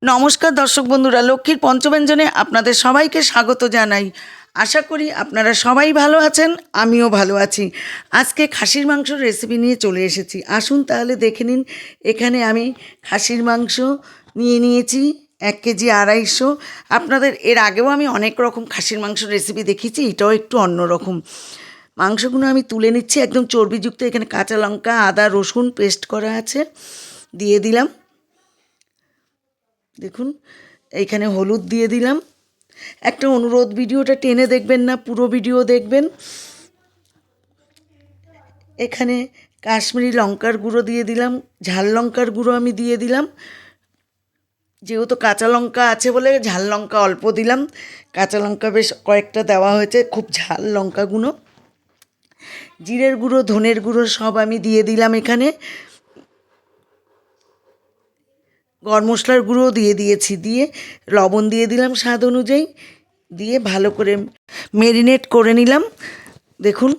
নমস্কার দর্শক বন্ধুরা, লক্ষ্মীর পঞ্চব্যঞ্জনে আপনাদের সবাইকে স্বাগত জানাই। আশা করি আপনারা সবাই ভালো আছেন, আমিও ভালো আছি। আজকে খাসির মাংসর রেসিপি নিয়ে চলে এসেছি। আসুন তাহলে দেখে নিন। এখানে আমি খাসির মাংস নিয়ে নিয়েছি 1 কেজি 250। আপনাদের এর আগেও আমি অনেক রকম খাসির মাংসর রেসিপি দেখিয়েছি, এটাও একটু অন্যরকম। মাংসগুলো আমি তুলে নিচ্ছি, একদম চর্বিযুক্ত। এখানে কাঁচা লঙ্কা, আদা, রসুন পেস্ট করা আছে, দিয়ে দিলাম। দেখুন, এইখানে হলুদ দিয়ে দিলাম। একটা অনুরোধ, ভিডিওটা টেনে দেখবেন না, পুরো ভিডিও দেখবেন। এখানে কাশ্মীরি লঙ্কার গুঁড়ো দিয়ে দিলাম, ঝাল লঙ্কার গুঁড়ো আমি দিয়ে দিলাম। যেহেতু কাঁচা লঙ্কা আছে বলে ঝাল লঙ্কা অল্প দিলাম, কাঁচা লঙ্কা বেশ কয়েকটা দেওয়া হয়েছে, খুব ঝাল লঙ্কাগুলো। জিরের গুঁড়ো, ধনের গুঁড়ো সব আমি দিয়ে দিলাম। এখানে গরম মশলার গুঁড়ো দিয়ে দিয়েছি, দিয়ে লবণ দিয়ে দিলাম স্বাদ অনুযায়ী, দিয়ে ভালো করে মেরিনেট করে নিলাম। দেখুন,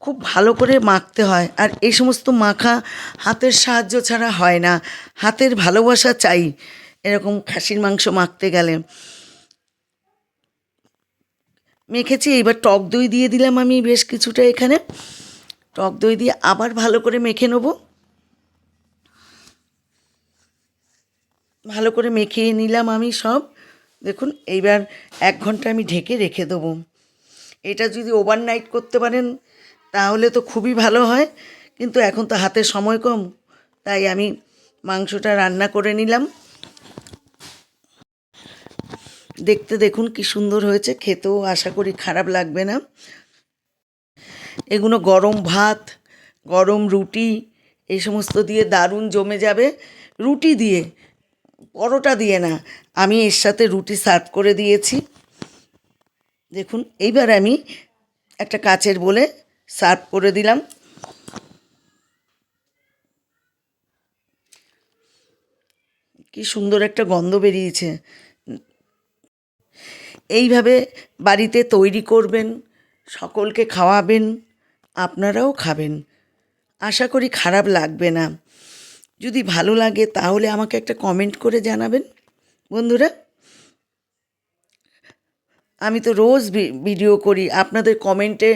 খুব ভালো করে মাখতে হয়, আর এই সমস্ত মাখা হাতের সাহায্য ছাড়া হয় না, হাতের ভালোবাসা চাই এরকম খাসির মাংস মাখতে গেলে। মেখেছি, এইবার টক দই দিয়ে দিলাম আমি বেশ কিছুটা। এখানে টক দই দিয়ে আবার ভালো করে মেখে নেব। ভালো করে মেখে নিলাম আমি সব। দেখুন, এইবার 1 ঘন্টা আমি ঢেকে রেখে দেবো। এটা যদি ওভারনাইট করতে পারেন তাহলে তো খুবই ভালো হয়, কিন্তু এখন তো হাতে সময় কম, তাই আমি মাংসটা রান্না করে নিলাম। দেখতে দেখুন কি সুন্দর হয়েছে, খেতেও আশা করি খারাপ লাগবে না। এগুলো গরম ভাত, গরম রুটি, এই সমস্ত দিয়ে দারুণ জমে যাবে। রুটি দিয়ে, পরোটা দিয়ে না, আমি এর সাথে রুটি সার্ভ করে দিয়েছি। দেখুন, এইবার আমি একটা কাচের বলে সার্ভ করে দিলাম। কি সুন্দর একটা গন্ধ বেরিয়েছে। এইভাবে বাড়িতে তৈরি করবেন, সকলকে খাওয়াবেন, আপনারাও খাবেন। আশা করি খারাপ লাগবে না। যদি ভালো লাগে তাহলে আমাকে একটা কমেন্ট করে জানাবেন বন্ধুরা। আমি তো রোজ ভিডিও করি, আপনাদের কমেন্টে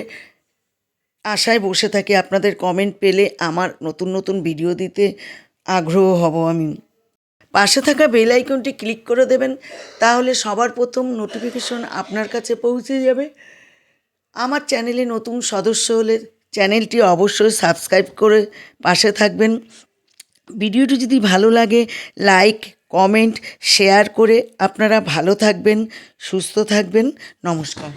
আশায় বসে থাকি। আপনাদের কমেন্ট পেলে আমার নতুন নতুন ভিডিও দিতে আগ্রহ হব আমি। পাশে থাকা বেল আইকনটি ক্লিক করে দেবেন, তাহলে সবার প্রথম নোটিফিকেশন আপনার কাছে পৌঁছে যাবে। আমার চ্যানেলে নতুন সদস্য হলে চ্যানেলটি অবশ্যই সাবস্ক্রাইব করে পাশে থাকবেন। ভিডিওটি যদি ভালো লাগে লাইক, কমেন্ট, শেয়ার করে আপনারা ভালো থাকবেন, সুস্থ থাকবেন। নমস্কার।